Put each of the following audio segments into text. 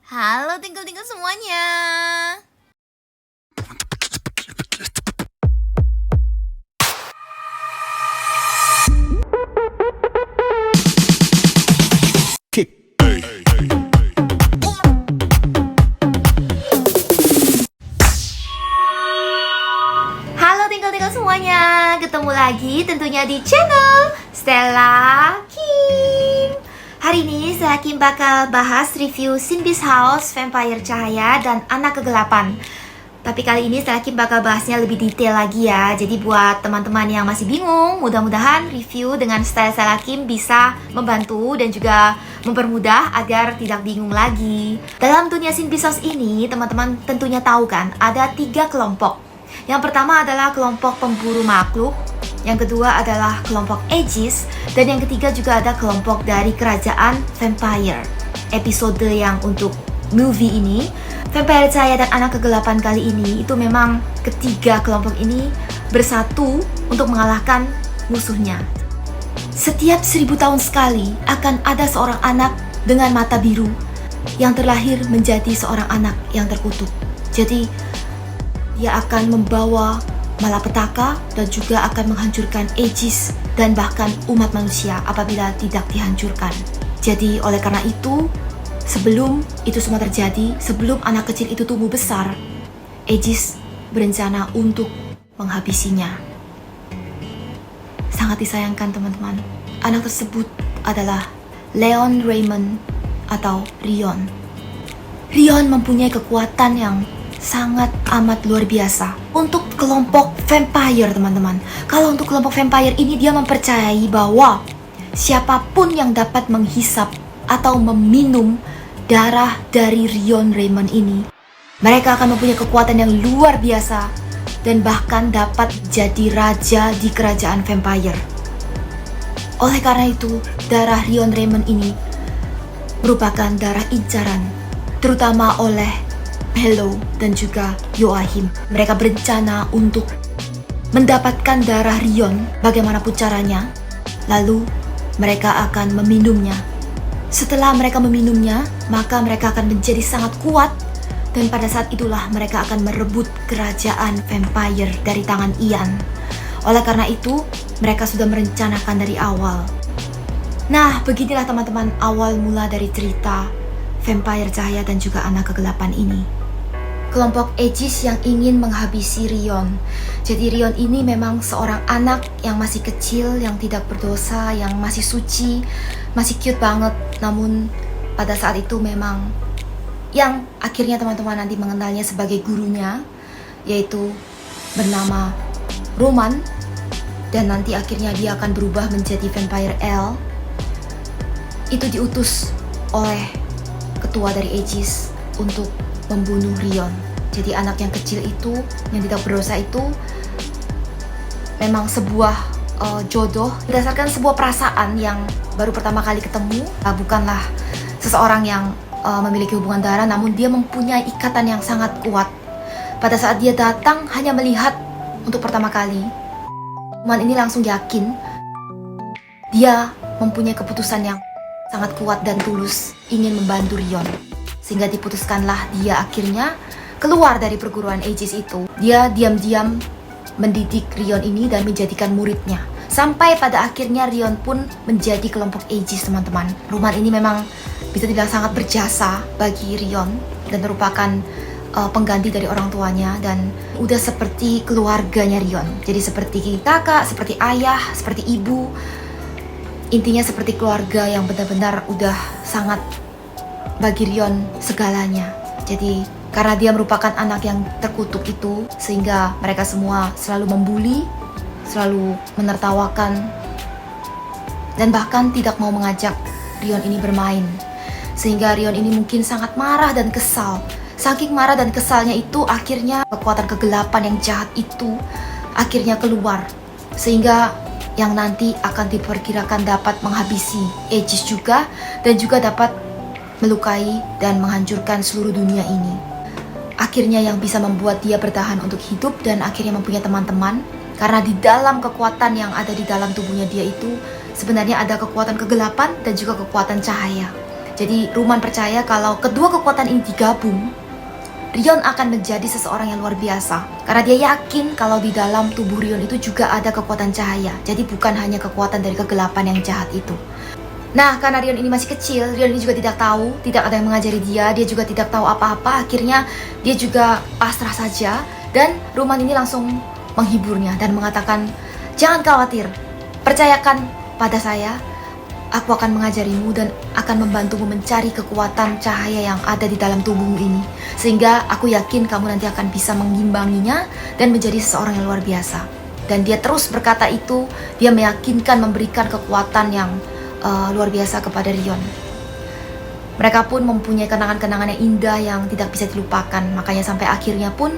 Halo tinggal-tinggal semuanya. Halo tinggal-tinggal semuanya. Ketemu lagi tentunya di channel Stella Kim. Hari ini Stella Kim bakal bahas review Sin Beast House, Vampire Cahaya, dan Anak Kegelapan. Tapi kali ini Stella Kim bakal bahasnya lebih detail lagi ya. Jadi buat teman-teman yang masih bingung, mudah-mudahan review dengan style Stella Kim bisa membantu dan juga mempermudah agar tidak bingung lagi. Dalam dunia Sin Beast House ini, teman-teman tentunya tahu kan, ada 3 kelompok. Yang pertama adalah kelompok pemburu makhluk, yang kedua adalah kelompok Aegis, dan yang ketiga juga ada kelompok dari kerajaan vampire. Episode yang untuk movie ini, Vampire Cahaya dan Anak Kegelapan kali ini, itu memang ketiga kelompok ini bersatu untuk mengalahkan musuhnya. Setiap 1000 tahun sekali akan ada seorang anak dengan mata biru yang terlahir menjadi seorang anak yang terkutuk. Jadi dia akan membawa malapetaka dan juga akan menghancurkan Aegis dan bahkan umat manusia apabila tidak dihancurkan. Jadi oleh karena itu, sebelum itu semua terjadi, sebelum anak kecil itu tumbuh besar, Aegis berencana untuk menghabisinya. Sangat disayangkan teman-teman, anak tersebut adalah Leon Raymond atau Rion. Rion mempunyai kekuatan yang sangat amat luar biasa untuk kelompok vampire, teman-teman. Kalau untuk kelompok vampire ini, dia mempercayai bahwa siapapun yang dapat menghisap atau meminum darah dari Rion Raymond ini, mereka akan mempunyai kekuatan yang luar biasa dan bahkan dapat jadi raja di kerajaan vampire. Oleh karena itu, darah Rion Raymond ini merupakan darah incaran, terutama oleh Bello dan juga Joachim. Mereka berencana untuk mendapatkan darah Rion bagaimanapun caranya, lalu mereka akan meminumnya. Setelah mereka meminumnya, maka mereka akan menjadi sangat kuat, dan pada saat itulah mereka akan merebut kerajaan vampire dari tangan Ian. Oleh karena itu, mereka sudah merencanakan dari awal. Nah, beginilah teman-teman awal mula dari cerita Vampire Cahaya dan juga Anak Kegelapan ini. Kelompok Aegis yang ingin menghabisi Rion. Jadi Rion ini memang seorang anak yang masih kecil, yang tidak berdosa, yang masih suci, masih cute banget. Namun pada saat itu memang yang akhirnya teman-teman nanti mengenalnya sebagai gurunya, yaitu bernama Roman. Dan nanti akhirnya dia akan berubah menjadi Vampire L. Itu diutus oleh ketua dari Aegis untuk membunuh Rion. Jadi anak yang kecil itu, yang tidak berdosa itu, memang sebuah jodoh berdasarkan sebuah perasaan yang baru pertama kali ketemu. Bukanlah seseorang yang memiliki hubungan darah, namun dia mempunyai ikatan yang sangat kuat. Pada saat dia datang hanya melihat untuk pertama kali, Roman ini langsung yakin dia mempunyai keputusan yang sangat kuat dan tulus ingin membantu Rion. Sehingga diputuskanlah dia akhirnya keluar dari perguruan Aegis itu. Dia diam-diam mendidik Rion ini dan menjadikan muridnya. Sampai pada akhirnya Rion pun menjadi kelompok Aegis, teman-teman. Roman ini memang bisa dibilang sangat berjasa bagi Rion dan merupakan pengganti dari orang tuanya, dan udah seperti keluarganya Rion. Jadi seperti kakak, seperti ayah, seperti ibu. Intinya seperti keluarga yang benar-benar udah sangat bagi Rion segalanya. Jadi karena dia merupakan anak yang terkutuk itu, sehingga mereka semua selalu membuli, selalu menertawakan, dan bahkan tidak mau mengajak Rion ini bermain. Sehingga Rion ini mungkin sangat marah dan kesal. Saking marah dan kesalnya itu, akhirnya kekuatan kegelapan yang jahat itu akhirnya keluar, sehingga yang nanti akan diperkirakan dapat menghabisi Aegis juga, dan juga dapat melukai dan menghancurkan seluruh dunia ini. Akhirnya yang bisa membuat dia bertahan untuk hidup dan akhirnya mempunyai teman-teman, karena di dalam kekuatan yang ada di dalam tubuhnya dia itu sebenarnya ada kekuatan kegelapan dan juga kekuatan cahaya. Jadi Ruman percaya kalau kedua kekuatan ini digabung, Rion akan menjadi seseorang yang luar biasa. Karena dia yakin kalau di dalam tubuh Rion itu juga ada kekuatan cahaya. Jadi bukan hanya kekuatan dari kegelapan yang jahat itu. Nah, karena Rion ini masih kecil, Rion ini juga tidak tahu, tidak ada yang mengajari dia juga tidak tahu apa-apa. Akhirnya dia juga pasrah saja, dan Ruman ini langsung menghiburnya dan mengatakan, "Jangan khawatir, percayakan pada saya, aku akan mengajarimu dan akan membantumu mencari kekuatan cahaya yang ada di dalam tubuhmu ini. Sehingga aku yakin kamu nanti akan bisa mengimbanginya dan menjadi seseorang yang luar biasa." Dan dia terus berkata itu, dia meyakinkan memberikan kekuatan yang luar biasa kepada Rion. Mereka pun mempunyai kenangan-kenangan yang indah yang tidak bisa dilupakan. Makanya sampai akhirnya pun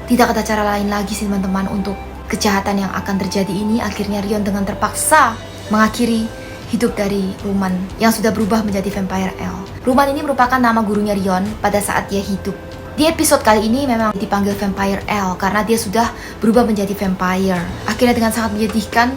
tidak ada cara lain lagi sih teman-teman untuk kejahatan yang akan terjadi ini. Akhirnya Rion dengan terpaksa mengakhiri hidup dari Ruman yang sudah berubah menjadi Vampire L. Ruman ini merupakan nama gurunya Rion pada saat dia hidup. Di episode kali ini memang dipanggil Vampire L karena dia sudah berubah menjadi vampire. Akhirnya dengan sangat menyedihkan,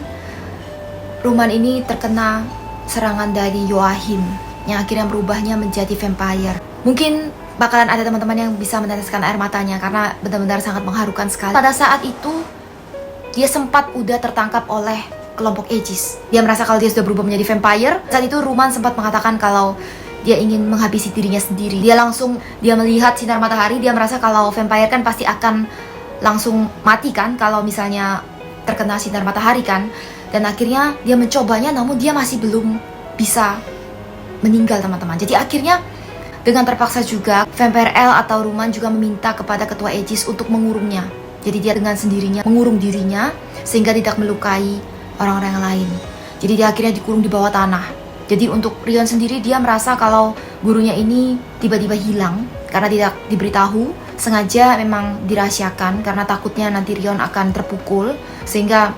Ruman ini terkena serangan dari Joachim yang akhirnya berubahnya menjadi vampire. Mungkin bakalan ada teman-teman yang bisa meneteskan air matanya karena benar-benar sangat mengharukan sekali. Pada saat itu dia sempat udah tertangkap oleh kelompok Aegis. Dia merasa kalau dia sudah berubah menjadi vampire. Saat itu Ruman sempat mengatakan kalau dia ingin menghabisi dirinya sendiri. Dia melihat sinar matahari, dia merasa kalau vampire kan pasti akan langsung mati kan kalau misalnya terkena sinar matahari kan. Dan akhirnya dia mencobanya, namun dia masih belum bisa meninggal teman-teman. Jadi akhirnya dengan terpaksa juga Vampire L atau Ruman juga meminta kepada ketua Aegis untuk mengurungnya. Jadi dia dengan sendirinya mengurung dirinya sehingga tidak melukai orang-orang yang lain. Jadi dia akhirnya dikurung di bawah tanah. Jadi untuk Rion sendiri, dia merasa kalau gurunya ini tiba-tiba hilang karena tidak diberitahu, sengaja memang dirahasiakan karena takutnya nanti Rion akan terpukul, sehingga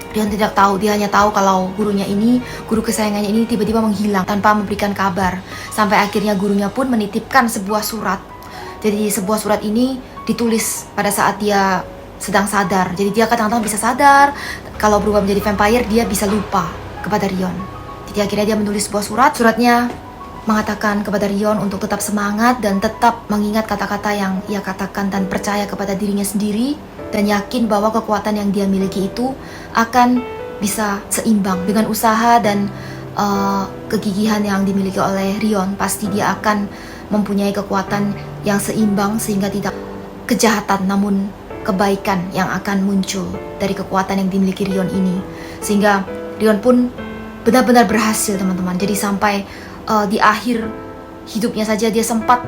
Rion tidak tahu. Dia hanya tahu kalau gurunya ini, guru kesayangannya ini tiba-tiba menghilang tanpa memberikan kabar. Sampai akhirnya gurunya pun menitipkan sebuah surat. Jadi sebuah surat ini ditulis pada saat dia sedang sadar. Jadi dia kadang-kadang bisa sadar, kalau berubah menjadi vampire dia bisa lupa kepada Rion. Jadi akhirnya dia menulis sebuah surat. Suratnya mengatakan kepada Rion untuk tetap semangat dan tetap mengingat kata-kata yang ia katakan dan percaya kepada dirinya sendiri, dan yakin bahwa kekuatan yang dia miliki itu akan bisa seimbang dengan usaha dan kegigihan yang dimiliki oleh Rion. Pasti dia akan mempunyai kekuatan yang seimbang sehingga tidak kejahatan namun kebaikan yang akan muncul dari kekuatan yang dimiliki Rion ini. Sehingga Rion pun benar-benar berhasil teman-teman. Jadi sampai di akhir hidupnya saja dia sempat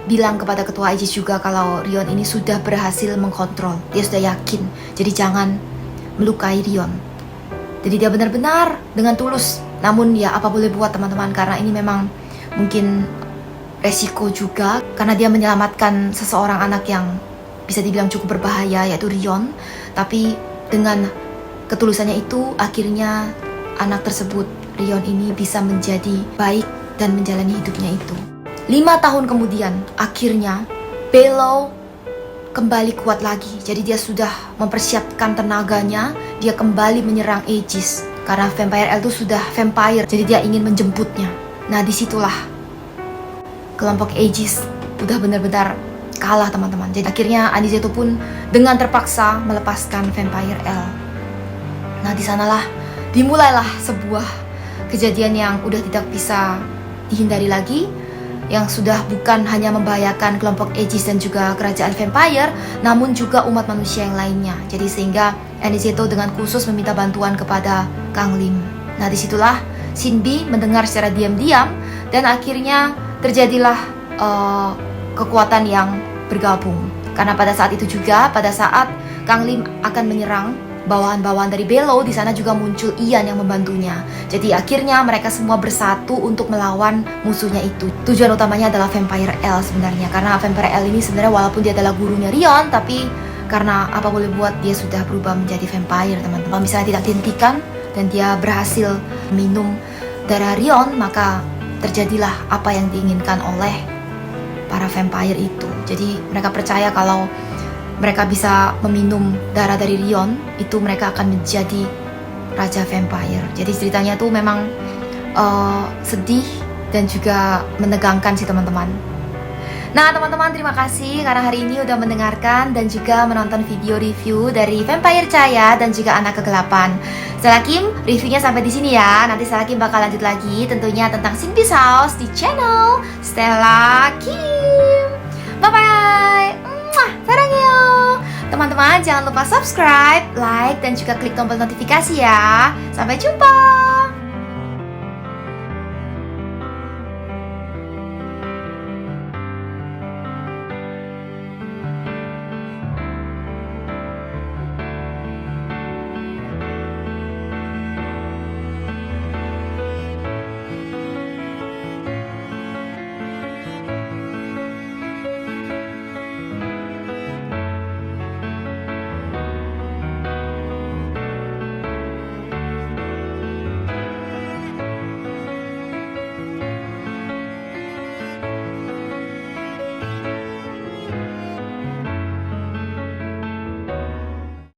bilang kepada ketua Aegis juga kalau Rion ini sudah berhasil mengkontrol. Dia sudah yakin, jadi jangan melukai Rion. Jadi dia benar-benar dengan tulus. Namun ya apa boleh buat teman-teman, karena ini memang mungkin resiko juga, karena dia menyelamatkan seseorang anak yang bisa dibilang cukup berbahaya, yaitu Rion. Tapi dengan ketulusannya itu, akhirnya anak tersebut, Rion ini bisa menjadi baik dan menjalani hidupnya itu. 5 tahun kemudian, akhirnya Below kembali kuat lagi. Jadi dia sudah mempersiapkan tenaganya, dia kembali menyerang Aegis. Karena Vampire L itu sudah vampire, jadi dia ingin menjemputnya. Nah disitulah kelompok Aegis udah benar-benar kalah teman-teman. Jadi akhirnya Aniceto pun dengan terpaksa melepaskan Vampire L. Nah disanalah dimulailah sebuah kejadian yang udah tidak bisa dihindari lagi, yang sudah bukan hanya membahayakan kelompok Aegis dan juga kerajaan vampire, namun juga umat manusia yang lainnya. Jadi sehingga Aniceto dengan khusus meminta bantuan kepada Kang Lim. Nah disitulah Shinbi mendengar secara diam-diam, dan akhirnya terjadilah kekuatan yang bergabung. Karena pada saat itu juga, pada saat Kang Lim akan menyerang bawahan-bawahan dari Below, di sana juga muncul Ian yang membantunya. Jadi akhirnya mereka semua bersatu untuk melawan musuhnya itu. Tujuan utamanya adalah Vampire L sebenarnya, karena Vampire L ini sebenarnya walaupun dia adalah gurunya Rion, tapi karena apa boleh buat dia sudah berubah menjadi vampire teman-teman. Misalnya tidak dihentikan dan dia berhasil minum darah Rion, maka terjadilah apa yang diinginkan oleh para vampire itu. Jadi mereka percaya kalau mereka bisa meminum darah dari Rion, itu mereka akan menjadi raja vampire. Jadi ceritanya tuh memang sedih dan juga menegangkan sih teman-teman. Nah teman-teman, terima kasih karena hari ini udah mendengarkan dan juga menonton video review dari Vampire Chaya dan juga Anak Kegelapan. Stella Kim, reviewnya sampai di sini ya. Nanti Stella Kim bakal lanjut lagi tentunya tentang Sinpi's House di channel Stella Kim. Bye bye. Sarangyo. Teman-teman jangan lupa subscribe, like dan juga klik tombol notifikasi ya. Sampai jumpa.